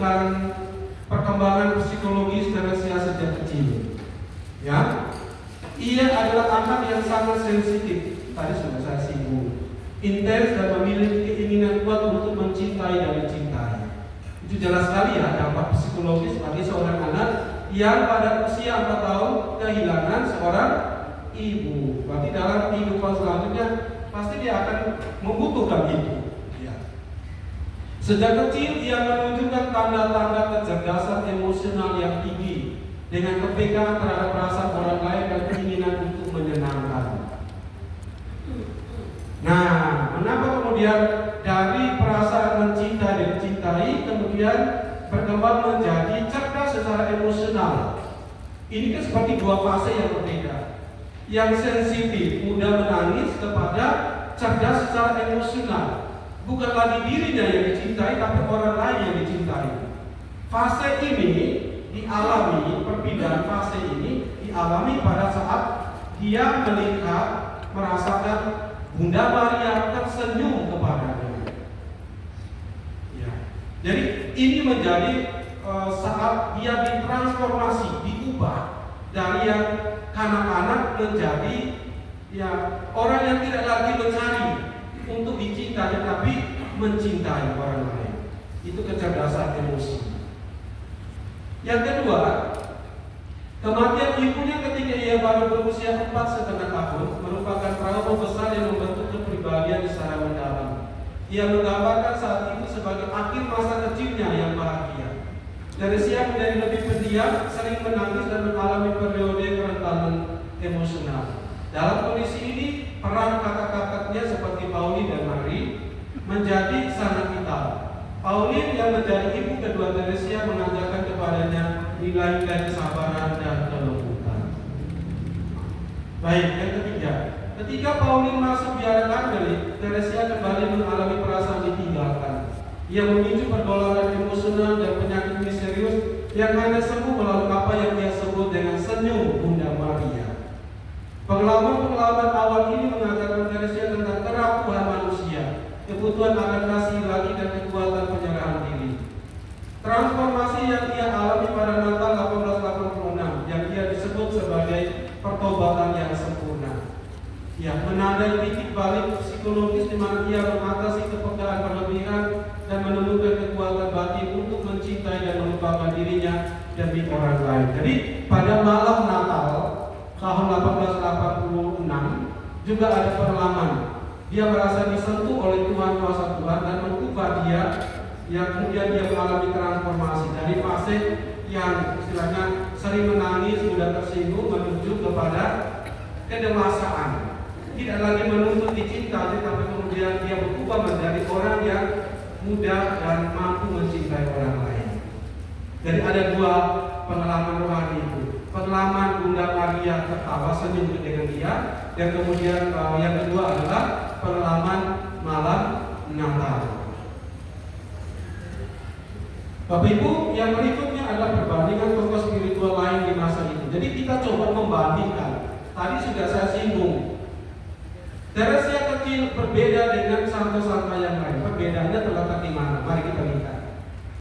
tentang perkembangan psikologis Teresia sejak kecil. Ya, ia adalah anak yang sangat sensitif. Tadi sudah saya singgung. Intens dan memiliki keinginan kuat untuk mencintai dan dicintai. Itu jelas sekali ya dampak psikologis bagi seorang anak yang pada usia 4 tahun kehilangan seorang ibu. Berarti dalam kehidupan selanjutnya pasti dia akan membutuhkan itu. Ya. Sejak kecil ia menunjukkan tanda-tanda kecerdasan emosional yang tinggi dengan kepekaan terhadap perasaan orang lain dan keinginan untuk menyenangkan. Nah, kenapa kemudian dari perasaan mencintai dan dicintai kemudian berkembang menjadi cerdas secara emosional? Ini kan seperti dua fase yang berbeda. Yang sensitif, mudah menangis, kepada cerdas secara emosional. Bukan lagi dirinya yang dicintai, tapi orang lain yang dicintai. Fase ini dialami, perpindahan fase ini dialami pada saat dia melihat, merasakan Bunda Maria tersenyum kepadanya. Ya. Jadi ini menjadi saat dia ditransformasi, diubah dari yang kanak-kanak menjadi ya orang yang tidak lagi mencari untuk dicintai, tetapi mencintai orang lain. Itu kecerdasan emosi. Yang kedua, kematian ibunya ketika ia baru berusia 4,5 tahun merupakan trauma besar yang membentuk kepribadian secara mendalam. Ia menggambarkan saat itu sebagai akhir masa kecilnya yang bahagia. Teresia menjadi lebih pendiam, sering menangis dan mengalami periode kerentanan emosional. Dalam kondisi ini, peran kakak-kakaknya seperti Pauline dan Marie menjadi sangat vital. Pauline yang menjadi ibu kedua Teresia mengajarkan kepadanya nilai-nilai kesabaran dan kelembutan. Baik, yang ketiga, ketika Pauline masuk biara Karmelit, Teresia kembali mengalami perasaan ditinggalkan. Ia memicu pergolakan emosional dan penyakit misterius yang hanya sembuh melalui apa yang ia sebut dengan senyum Bunda Maria. Pengalaman-pengalaman awal ini mengajarkan Teresia tentang kerapuhan manusia, kebutuhan akan kasih lagi dan kekuatan penyerahan diri. Transformasi yang ia alami pada Natal 1886 yang ia disebut sebagai pertobatan yang sempurna. Ya, menandai titik balik psikologis di mana ia mengatasi kepekaan berlebihan dan menemukan kekuatan batin untuk mencintai dan melupakan dirinya demi orang lain. Jadi pada malam Natal tahun 1886 juga ada pengalaman. Dia merasa disentuh oleh Tuhan, kuasa Tuhan, dan mengubah dia, yang kemudian dia mengalami transformasi dari fase yang istilahnya sering menangis, mudah tersinggung, menuju kepada kedewasaan. Tidak lagi menuntut dicintai, tapi kemudian dia berubah menjadi orang yang mudah dan mampu mencintai orang lain. Jadi ada dua pengalaman rohani itu. Pengalaman Bunda Maria tertawa senyum dengan dia, dan kemudian yang kedua adalah pengalaman malam Natal. Bapak Ibu, yang berikutnya adalah perbandingan tokoh spiritual lain di masa itu. Jadi kita coba membandingkan. Tadi sudah saya singgung, Teresia kecil berbeda dengan santo-santo yang lain. Perbedaannya terletak di mana? Mari kita lihat.